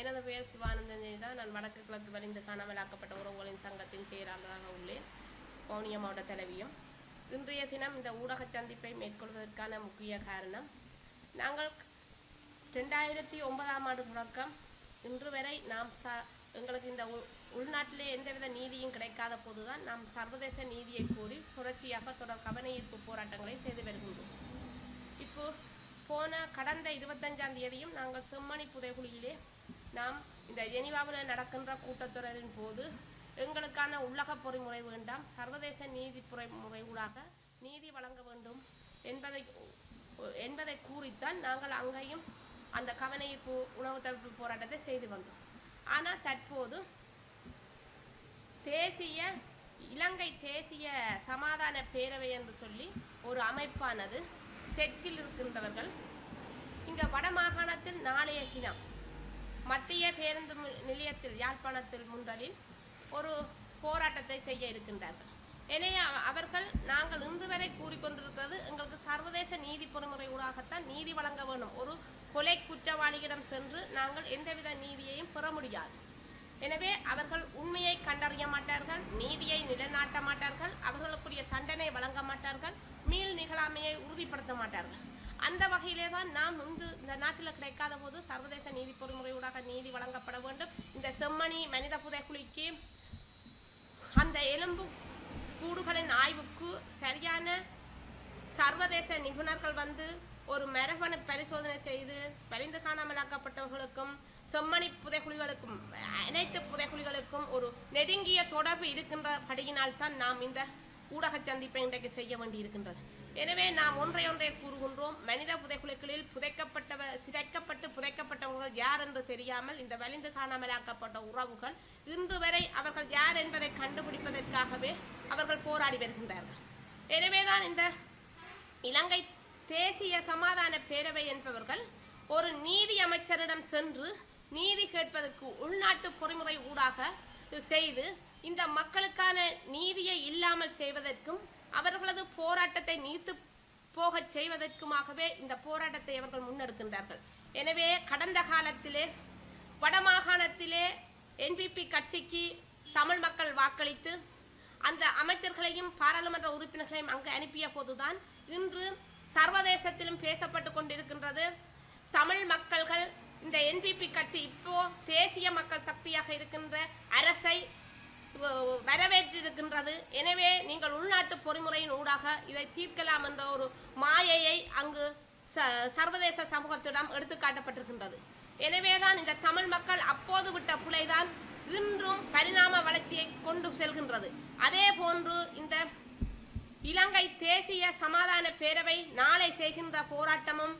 எனது பெயர் சிவானந்தன் ஜெயதா. நான் வடக்கு கிழக்கு வலிந்து காணாமலாக்கப்பட்ட உறவுகளின் சங்கத்தின் செயலாளராக உள்ளேன். வவுனியா மாவட்ட தலைவியும். இன்றைய தினம் இந்த ஊடக சந்திப்பை மேற்கொள்வதற்கான முக்கிய காரணம், நாங்கள் 2009ஆம் ஆண்டு தொடக்கம் இன்று வரை நாம் எங்களுக்கு இந்த உள்நாட்டிலே எந்தவித நீதியும் கிடைக்காத போதுதான் நாம் சர்வதேச நீதியை கோரி தொடர்ச்சியாக தொடர் கவன ஈர்ப்பு போராட்டங்களை செய்து வருகின்றோம். இப்போ கடந்த 25ஆம் தேதியும் நாங்கள் செம்மணி புதைகுழியிலே நாம் இந்த ஜெனீவாவில் நடக்கின்ற கூட்டத்தொடரின் போது எங்களுக்கான உள்ளக பொறிமுறை வேண்டாம், சர்வதேச நீதி பொறிமுறை ஊடாக நீதி வழங்க வேண்டும் என்பதை கூறித்தான் நாங்கள் அங்கேயும் அந்த கவன ஈர்ப்பு உணவு தவிர்ப்பு போராட்டத்தை செய்து வந்தோம். ஆனால் தற்போது இலங்கை தேசிய சமாதான பேரவை என்று சொல்லி ஒரு அமைப்பானது தெற்கில் இருக்கின்றவர்கள் இங்க வடமாகாணத்தில் நாளைய தினம் மத்திய பேருந்து நிலையத்தில் யாழ்ப்பாணத்தில் முன்றலில் ஒரு போராட்டத்தை செய்ய இருக்கின்றார்கள். எனவே அவர்கள் நாங்கள் இன்று வரை கூறிக்கொண்டிருக்கிறது, எங்களுக்கு சர்வதேச நீதி பொறிமுறை ஊடாகத்தான் நீதி வழங்க வேண்டும். ஒரு கொலை குற்றவாளியிடம் சென்று நாங்கள் எந்தவித நீதியையும் பெற முடியாது. எனவே அவர்கள் உண்மையை கண்டறிய மாட்டார்கள், நீதியை நிலைநாட்ட மாட்டார்கள், அவர்களுக்குரிய தண்டனை வழங்க மாட்டார்கள், மீள் நிகழாமையை உறுதிப்படுத்த மாட்டார்கள். அந்த வகையிலே தான் நாம் இந்த நாட்டில் கிடைக்காத போது சர்வதேச நீதி பொறிமுறை ஊடாக நீதி வழங்கப்பட வேண்டும். இந்த செம்மணி மனித புதைக்குழிக்கு அந்த எலும்பு கூடுகளின் ஆய்வுக்கு சரியான சர்வதேச நிபுணர்கள் வந்து ஒரு மரபணு பரிசோதனை செய்து வலிந்து காணாமலாக்கப்பட்டவர்களுக்கும் செம்மணி புதைக்குழிகளுக்கும் அனைத்து புதைக்குழிகளுக்கும் ஒரு நெருங்கிய தொடர்பு இருக்கின்றபடியினால் தான் நாம் இந்த ஊடக சந்திப்பை இன்றைக்கு செய்ய வேண்டி இருக்கின்றது. எனவே நாம் ஒன்றை கூறுகின்றோம், மனித புதைக்குழிகளில் சிதைக்கப்பட்டு புதைக்கப்பட்டவர்கள் யார் என்று தெரியாமல் இந்த வலிந்து காணாமலாக்கப்பட்ட உறவுகள் இன்று வரை அவர்கள் யார் என்பதை கண்டுபிடிப்பதற்காகவே அவர்கள் போராடி வருகின்றார்கள். எனவேதான் இந்த இலங்கை தேசிய சமாதான பேரவை என்பவர்கள் ஒரு நீதி அமைச்சரிடம் சென்று நீதி கேட்பதற்கு உள்நாட்டு பொறிமுறை ஊடாக செய்து இந்த மக்களுக்கான நீதியை இல்லாமல் செய்வதற்கும் அவர்களது போராட்டத்தை நீர்த்து போக செய்வதற்குமாகவே இந்த போராட்டத்தை அவர்கள் முன்னெடுக்கின்றார்கள். எனவே கடந்த காலத்திலே வடமாகாணத்திலே NPP கட்சிக்கு தமிழ் மக்கள் வாக்களித்து அந்த அமைச்சர்களையும் பாராளுமன்ற உறுப்பினர்களையும் அங்கு அனுப்பிய போதுதான் இன்று சர்வதேசத்திலும் பேசப்பட்டு கொண்டிருக்கின்றது. தமிழ் மக்கள்கள் இந்த NPP கட்சி இப்போ தேசிய மக்கள் சக்தியாக இருக்கின்ற அரசை வரவேற்றிருக்கின்றது. எனவே நீங்கள் உள்நாட்டு பொறிமுறையின் ஊடாக இதை தீர்க்கலாம் என்ற ஒரு மாயையை அங்கு சர்வதேச சமூகத்திடம் எடுத்துக்காட்டப்பட்டிருக்கின்றது. எனவேதான் இந்த தமிழ் மக்கள் அப்போது விட்ட புலைதான் இன்றும் பரிணாம வளர்ச்சியை கொண்டு செல்கின்றது. அதே போன்று இந்த இலங்கை தேசிய சமாதான பேரவை நாளை செய்கின்ற போராட்டமும்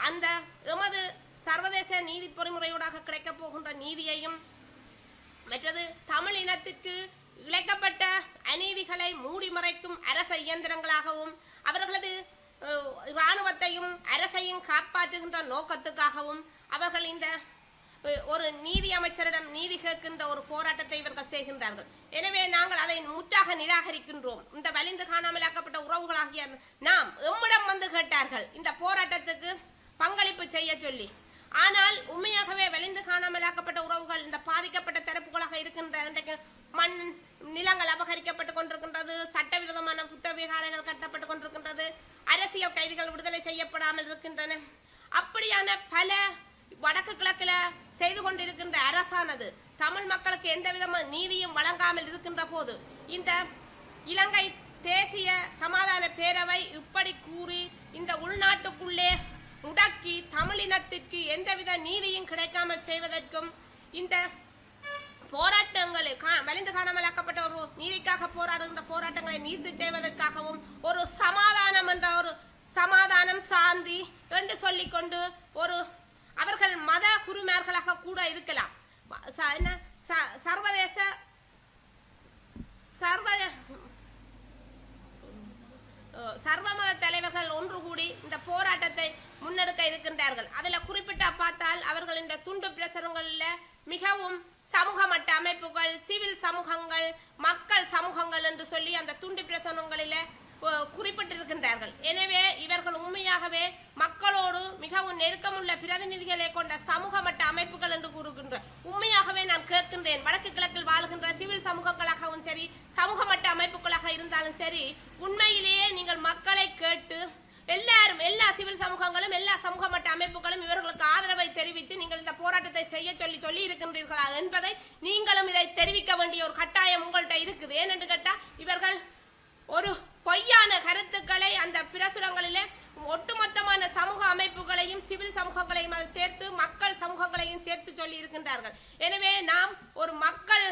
அந்த எமது சர்வதேச நீதி பொறிமுறையூடாக கிடைக்கப் போகின்ற நீதியையும் மற்றது தமிழ் இனத்திற்கு இழைக்கப்பட்ட அநீதிகளை மூடி மறைக்கும் அரச இயந்திரங்களாகவும் அவர்களது இராணுவத்தையும் அரசையும் காப்பாற்றுகின்ற நோக்கத்துக்காகவும் அவர்கள் இந்த ஒரு நீதி அமைச்சரிடம் நீதி கேட்கின்ற ஒரு போராட்டத்தை இவர்கள் செய்கின்றார்கள். எனவே நாங்கள் அதை முற்றாக நிராகரிக்கின்றோம். இந்த வலிந்து காணாமலாக்கப்பட்ட உறவுகளாகிய நாம் எம்மிடம் வந்து கேட்டார்கள் இந்த போராட்டத்துக்கு பங்களிப்பு செய்ய சொல்லி. ஆனால் உண்மையாகவே வலிந்து காணாமலாக்கப்பட்ட உறவுகள் இந்த பாதிக்கப்பட்ட தரப்புகளாக இருக்கின்ற மண் நிலங்கள் அபகரிக்கப்பட்டுக் கொண்டிருக்கின்றது, சட்டவிரோதமான புத்த விகாரங்கள் கட்டப்பட்டுக் கொண்டிருக்கின்றது, அரசியல் கைதிகள் விடுதலை செய்யப்படாமல் இருக்கின்றன. அப்படியான பல வடக்கு கிழக்கில செய்து கொண்டிருக்கின்ற அரசானது தமிழ் மக்களுக்கு எந்த விதமான நீதியும் வழங்காமல் இருக்கின்ற போது இந்த இலங்கை தேசிய சமாதான பேரவை இப்படி கூறி இந்த உள்நாட்டுக்குள்ளே முடக்கி தமிழினத்திற்கு எந்தவித நீதியும் கிடைக்காமல் செய்வதற்கும் இந்த போராட்டங்களை வலிந்து காணாமலாக்கப்பட்ட ஒரு நீதிக்காக போராடுகின்ற போராட்டங்களை நீர்த்து செய்வதற்காகவும் ஒரு சமாதானம் என்ற ஒரு சமாதானம் சாந்தி என்று சொல்லிக்கொண்டு ஒரு அவர்கள் மத குருமார்களாக கூட இருக்கலாம், சர்வமத தலைவர்கள் ஒன்று கூடி இந்த போராட்டத்தை முன்னெடுக்க இருக்கின்றார்கள். அதில் குறிப்பிட்ட பார்த்தால் அவர்கள் இந்த துண்டு பிரசுரங்களில் மிகவும் சமூக மட்ட அமைப்புகள், சிவில் சமூகங்கள், மக்கள் சமூகங்கள் என்று சொல்லி அந்த துண்டு பிரசுரங்களில் குறிப்பிட்டிருக்கின்றார்கள். எனவே இவர்கள் உண்மையாகவே மக்களோடு மிகவும் நெருக்கமுள்ள பிரதிநிதிகளை கொண்ட சமூக மட்ட அமைப்புகள் என்று கூறுகின்ற சொல்லுகின்றேன். வடக்கு கிழக்கில் வாழ்கின்ற சிவில் சமூகங்களாகவும் சரி, சமூக மட்ட அமைப்புகளாக இருந்தாலும் சரி, உண்மையிலேயே நீங்கள் மக்களை கேட்டு எல்லாரும், எல்லா சிவில் சமூகங்களும், எல்லா சமூக மட்ட அமைப்புகளும் இவர்களுக்கு ஆதரவை தெரிவித்து நீங்கள் இந்த போராட்டத்தை செய்ய சொல்லி இருக்கின்றீர்களா என்பதை நீங்களும் இதை தெரிவிக்க வேண்டிய ஒரு கட்டாயம் உங்கள்கிட்ட இருக்குது. ஏனென்று கேட்டா, இவர்கள் ஒரு பொய்யான கருத்துக்களை அந்த பிரசுரங்களிலே ஒட்டுமொத்தமான சமூக அமைப்புகளையும் சிவில் சமூகங்களையும் அதை சேர்த்து மக்கள் சமூகங்களையும் சேர்த்து சொல்லி இருக்கின்றார்கள். எனவே நாம் ஒரு மக்கள்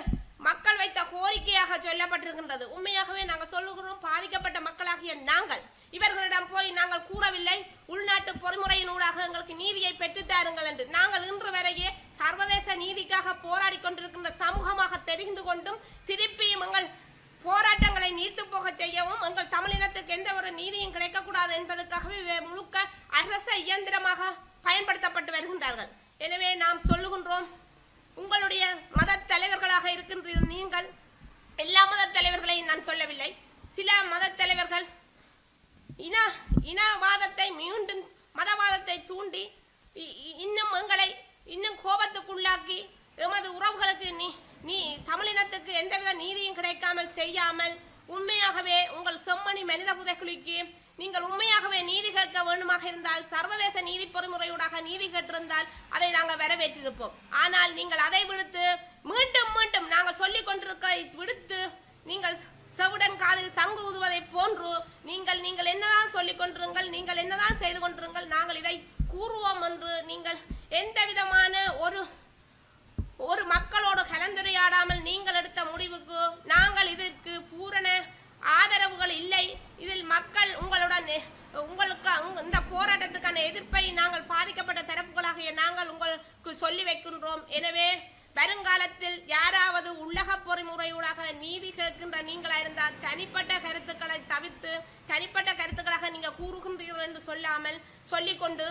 வைத்த கோரிக்கையாக சொல்லப்பட்டிருக்கின்றது. உண்மையாகவே நாங்கள் சொல்லுகிறோம், பாதிக்கப்பட்ட மக்களாகிய நாங்கள் இவர்களிடம் போய் நாங்கள் கூறவில்லை உள்நாட்டு பொறிமுறையின் ஊடாக எங்களுக்கு நீதியை பெற்றுத்தாருங்கள் என்று. நாங்கள் இன்று வரையே சர்வதேச நீதிக்காக போராடி கொண்டிருக்கின்ற சமூகமாக தெரிந்து கொண்டும் திருப்பியும் எங்கள் போராட்டங்களை நீர்த்து போக செய்யவும் எங்கள் தமிழினத்துக்கு எந்த ஒரு நீதியும் கிடைக்கக்கூடாது என்பதற்காகவே முழுக்க அரச இயந்திரமாக பயன்படுத்தப்பட்டு வருகின்றார்கள். எனவே நாம் சொல்லுகின்றோம், உங்களுடைய மத தலைவர்களாக இருக்கின்ற நீங்கள், எல்லா மத தலைவர்களையும் நான் சொல்லவில்லை, சில மத தலைவர்கள் இனவாதத்தை மீண்டும் மதவாதத்தை தூண்டி இன்னும் எங்களை இன்னும் கோபத்துக்குள்ளாக்கி எமது உறவுகளுக்கு நீ தமிழினத்துக்கு எந்தவித நீதியும் கிடைக்காமல் செய்யாமல் உண்மையாகவே உங்கள் செம்மணி மனித புதைக்குழிக்கு நீங்கள் உண்மையாகவே நீதி கேட்க வேண்டுமாக இருந்தால் சர்வதேச நீதி பொறிமுறையூடாக நீதி கேட்டிருந்தால் அதை நாங்கள் வரவேற்றிருப்போம். ஆனால் நீங்கள் அதை விடுத்து மீண்டும் மீண்டும் நாங்கள் சொல்லிக் கொண்டிருக்க விடுத்து நீங்கள் செவுடன் காதில் சங்கு ஊதுவதை போன்று நீங்கள் என்னதான் சொல்லிக் கொண்டிருங்கள், நீங்கள் என்னதான் செய்து கொண்டிருங்கள், நாங்கள் இதை கூறுவோம் என்று நீங்கள் எந்த விதமான ஒரு மக்களோடு கலந்துரையாடாமல் நீங்கள் எடுத்த முடிவுக்கு நாங்கள் இதற்கு பூரண ஆதரவுகள் இல்லை. இதில் மக்கள் உங்களுக்கு இந்த போராட்டத்துக்கான எதிர்ப்பை நாங்கள் பாதிக்கப்பட்ட தரப்புகளாகிய நாங்கள் உங்களுக்கு சொல்லி வைக்கின்றோம். எனவே வருங்காலத்தில் யாராவது உள்ளக பொறிமுறையூடாக நீதி கேட்கின்ற நீங்களா இருந்தால் தனிப்பட்ட கருத்துக்களை தவிர்த்து தனிப்பட்ட கருத்துக்களாக நீங்க கூறுகின்றீர்கள் என்று சொல்லாமல் சொல்லிக்கொண்டு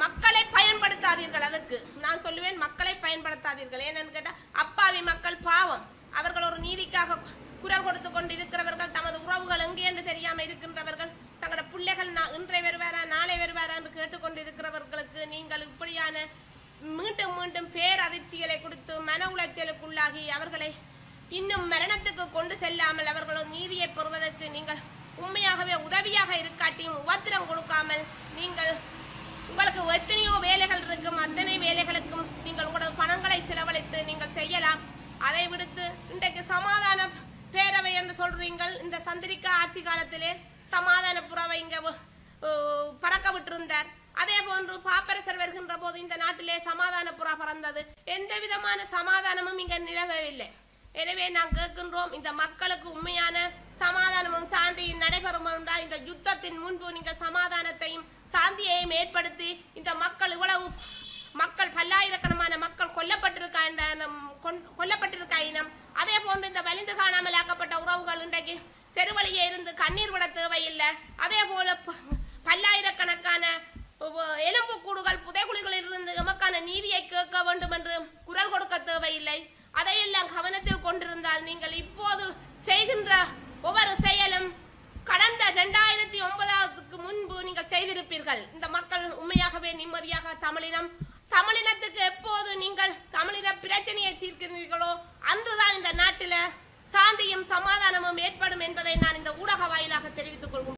மக்களை பயன்படுத்தாதீர்கள். அதுக்கு நான் சொல்லுவேன், மக்களை பயன்படுத்தாதீர்கள். ஏன்னு கேட்டா, அப்பாவி மக்கள் பாவம், அவர்கள் ஒரு நீதிக்காக குரல் கொடுத்து கொண்டு இருக்கிறவர்கள், தமது உறவுகள் எங்கே என்று தெரியாம இருக்கின்றவர்கள், தங்களோட பிள்ளைகள் இன்றை வருவாரா நாளை வருவாரா என்று கேட்டுக்கொண்டு இருக்கிறவர்களுக்கு நீங்கள் இப்படியான மீண்டும் மீண்டும் பேரதிர்ச்சிகளை கொடுத்து மன உளைச்சலுக்குள்ளாகி அவர்களை இன்னும் மரணத்துக்கு கொண்டு செல்லாமல் அவர்களோட நீதியை பெறுவதற்கு நீங்கள் உண்மையாகவே உதவியாக இருக்காட்டியும் உபத்திரம் கொடுக்காமல் நீங்கள் உங்களுக்கு எத்தனையோ வேலைகள் இருக்கும், அத்தனை வேலைகளுக்கும் நீங்கள் உங்களோட பணங்களை செலவழித்து நீங்கள் செய்யலாம். அதை விடுத்து இன்றைக்கு சமாதான பேரவை என்று சொல்றீங்கள். இந்த சந்திரிகா ஆட்சி காலத்திலே சமாதான புறவை இங்க பறக்க விட்டிருந்தார். அதே போன்று பாப்பரசர் வருகின்ற போது இந்த நாட்டிலே சமாதான புறா பறந்தது. எந்த விதமான சமாதானமும் இங்க நிலவவில்லை. எனவே நான் கேட்கின்றோம், இந்த மக்களுக்கு உண்மையான சமாதானமும் சாந்தியும் நடைபெறும் என்றால் இந்த யுத்தத்தின் முன்பு நீங்கள் சமாதானத்தையும் சாந்தியையும் ஏற்படுத்தி இந்த மக்கள் பல்லாயிரக்கணக்கான மக்கள் கொல்லப்பட்டிருக்க இனம், அதே போன்று இந்த வலிந்து காணாமல் ஆக்கப்பட்ட உறவுகள் இன்றைக்கு தெருவழியே இருந்து கண்ணீர் விட தேவையில்லை. அதே போல பல்லாயிரக்கணக்கான எலும்பு கூடுகள் புதைகுழிகளில் இருந்து எமக்கான நீதியை கேட்க வேண்டும் என்று குரல் கொடுக்க தேவையில்லை. அதையெல்லாம் கவனத்தில் கொண்டிருந்தால் நீங்கள் இப்போது செய்கின்ற ஒவ்வொரு செயலும் கடந்த 2009 முன்பு நீங்கள் செய்திருப்பீர்கள். இந்த மக்கள் உண்மையாகவே நிம்மதியாக தமிழினத்துக்கு எப்போது நீங்கள் தமிழின பிரச்சனையை தீர்க்கிறீர்களோ அன்றுதான் இந்த நாட்டில சாந்தியும் சமாதானமும் ஏற்படும் என்பதை நான் இந்த ஊடக வாயிலாக தெரிவித்துக் கொள்கிறேன்.